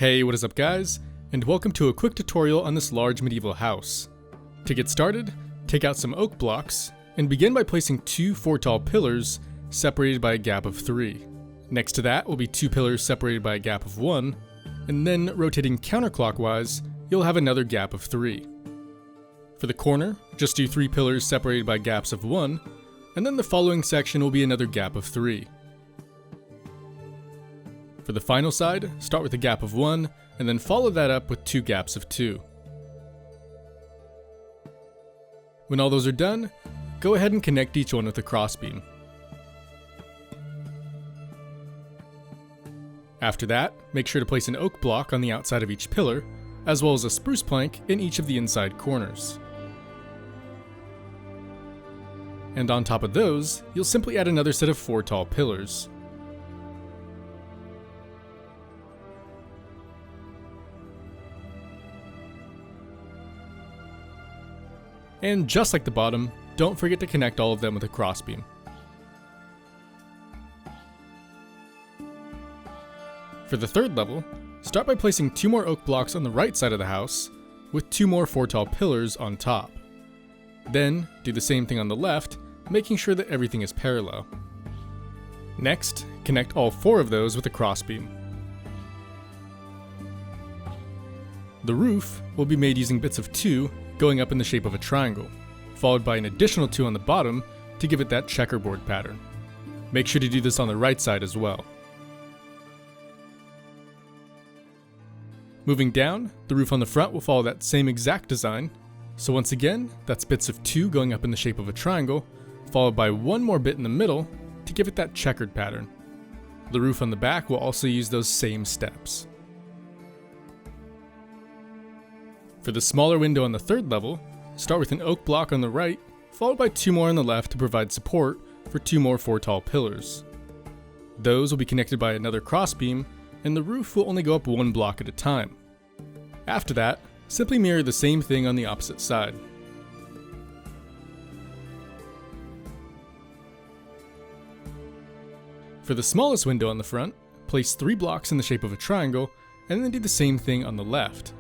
Hey, what is up guys, and welcome to a quick tutorial on this large medieval house. To get started, take out some oak blocks, and begin by placing 2 4-tall pillars separated by a gap of 3. Next to that will be 2 pillars separated by a gap of 1, and then rotating counterclockwise, you'll have another gap of 3. For the corner, just do 3 pillars separated by gaps of 1, and then the following section will be another gap of 3. For the final side, start with a gap of 1, and then follow that up with 2 gaps of 2. When all those are done, go ahead and connect each one with a crossbeam. After that, make sure to place an oak block on the outside of each pillar, as well as a spruce plank in each of the inside corners. And on top of those, you'll simply add another set of 4 tall pillars. And just like the bottom, don't forget to connect all of them with a crossbeam. For the third level, start by placing 2 more oak blocks on the right side of the house, with 2 more 4 tall pillars on top. Then, do the same thing on the left, making sure that everything is parallel. Next, connect all 4 of those with a crossbeam. The roof will be made using bits of 2 going up in the shape of a triangle, followed by an additional 2 on the bottom to give it that checkerboard pattern. Make sure to do this on the right side as well. Moving down, the roof on the front will follow that same exact design, so once again, that's bits of 2 going up in the shape of a triangle, followed by 1 more bit in the middle to give it that checkered pattern. The roof on the back will also use those same steps. For the smaller window on the third level, start with an oak block on the right, followed by 2 more on the left to provide support for 2 more 4 tall pillars. Those will be connected by another crossbeam, and the roof will only go up 1 block at a time. After that, simply mirror the same thing on the opposite side. For the smallest window on the front, place 3 blocks in the shape of a triangle, and then do the same thing on the left.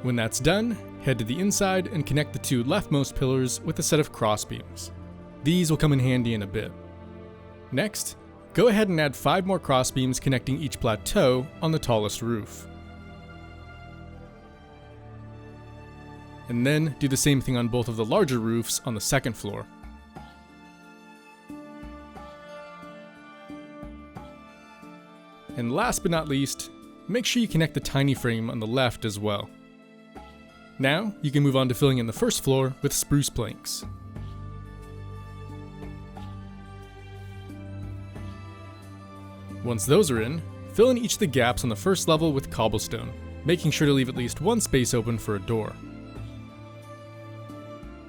When that's done, head to the inside and connect the 2 leftmost pillars with a set of crossbeams. These will come in handy in a bit. Next, go ahead and add 5 more crossbeams connecting each plateau on the tallest roof. And then do the same thing on both of the larger roofs on the second floor. And last but not least, make sure you connect the tiny frame on the left as well. Now, you can move on to filling in the first floor with spruce planks. Once those are in, fill in each of the gaps on the first level with cobblestone, making sure to leave at least 1 space open for a door.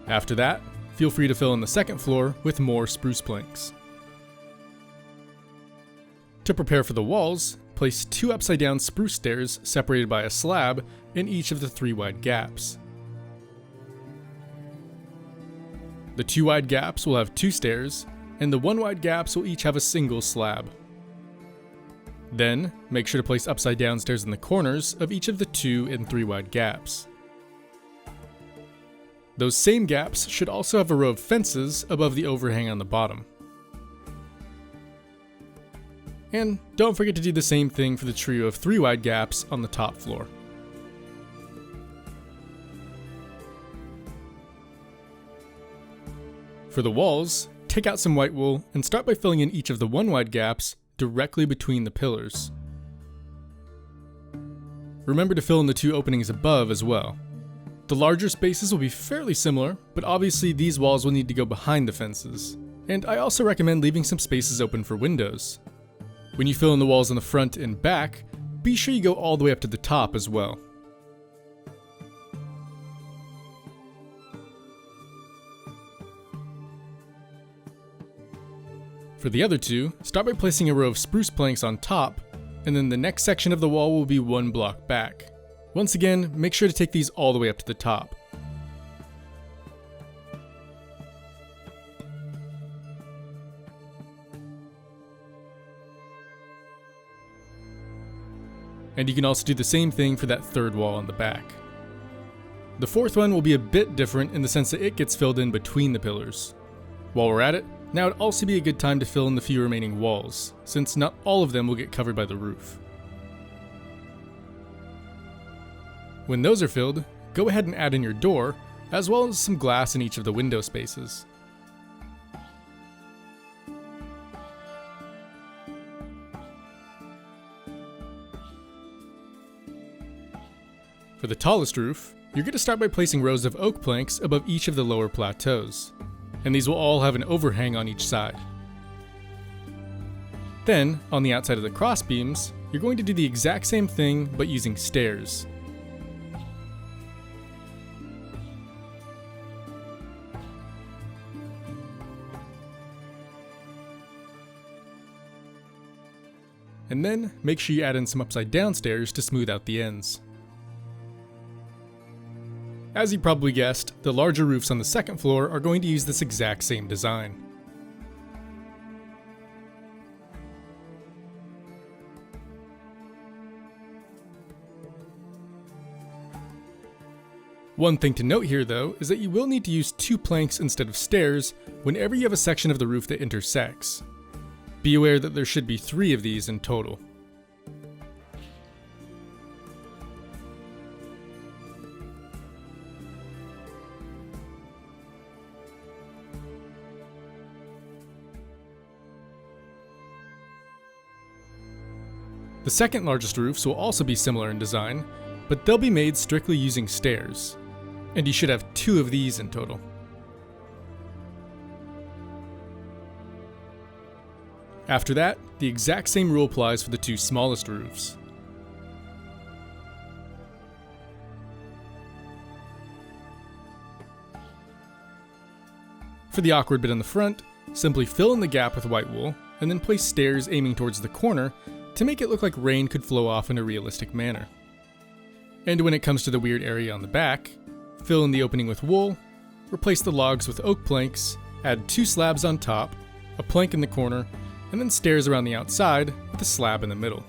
After that, feel free to fill in the second floor with more spruce planks. To prepare for the walls, place 2 upside-down spruce stairs separated by a slab in each of the 3 wide gaps. The 2 wide gaps will have 2 stairs, and the 1 wide gaps will each have a single slab. Then, make sure to place upside-down stairs in the corners of each of the 2 and 3 wide gaps. Those same gaps should also have a row of fences above the overhang on the bottom. And don't forget to do the same thing for the trio of 3 wide gaps on the top floor. For the walls, take out some white wool and start by filling in each of the 1 wide gaps directly between the pillars. Remember to fill in the 2 openings above as well. The larger spaces will be fairly similar, but obviously these walls will need to go behind the fences. And I also recommend leaving some spaces open for windows. When you fill in the walls on the front and back, be sure you go all the way up to the top as well. For the other 2, start by placing a row of spruce planks on top, and then the next section of the wall will be 1 block back. Once again, make sure to take these all the way up to the top. and you can also do the same thing for that third wall on the back. The fourth one will be a bit different in the sense that it gets filled in between the pillars. While we're at it, now would also be a good time to fill in the few remaining walls, since not all of them will get covered by the roof. When those are filled, go ahead and add in your door, as well as some glass in each of the window spaces. For the tallest roof, you're going to start by placing rows of oak planks above each of the lower plateaus, and these will all have an overhang on each side. Then, on the outside of the cross beams, you're going to do the exact same thing but using stairs. And then, make sure you add in some upside down stairs to smooth out the ends. As you probably guessed, the larger roofs on the second floor are going to use this exact same design. One thing to note here though is that you will need to use 2 planks instead of stairs whenever you have a section of the roof that intersects. Be aware that there should be 3 of these in total. The second largest roofs will also be similar in design, but they'll be made strictly using stairs, and you should have 2 of these in total. After that, the exact same rule applies for the 2 smallest roofs. For the awkward bit on the front, simply fill in the gap with white wool, and then place stairs aiming towards the corner to make it look like rain could flow off in a realistic manner. And when it comes to the weird area on the back, fill in the opening with wool, replace the logs with oak planks, add 2 slabs on top, a plank in the corner, and then stairs around the outside with a slab in the middle.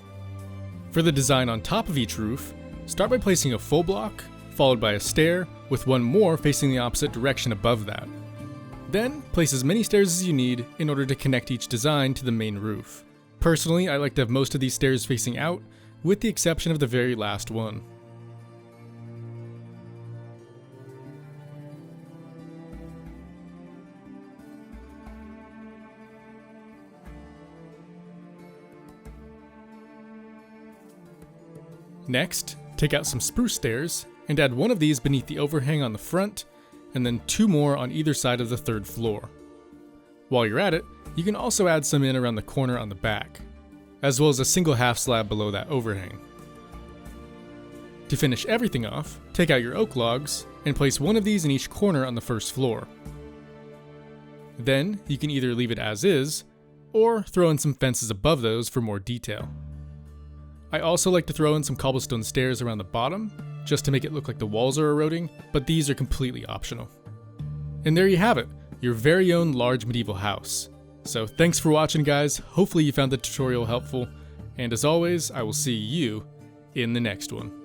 For the design on top of each roof, start by placing a full block, followed by a stair, with one more facing the opposite direction above that. Then, place as many stairs as you need in order to connect each design to the main roof. Personally, I like to have most of these stairs facing out, with the exception of the very last one. Next, take out some spruce stairs and add one of these beneath the overhang on the front, and then 2 more on either side of the 3rd floor. While you're at it, you can also add some in around the corner on the back, as well as a single half slab below that overhang. To finish everything off, take out your oak logs and place one of these in each corner on the 1st floor. Then, you can either leave it as is, or throw in some fences above those for more detail. I also like to throw in some cobblestone stairs around the bottom, just to make it look like the walls are eroding, but these are completely optional. And there you have it, your very own large medieval house. So thanks for watching guys, hopefully you found the tutorial helpful, and as always, I will see you in the next one.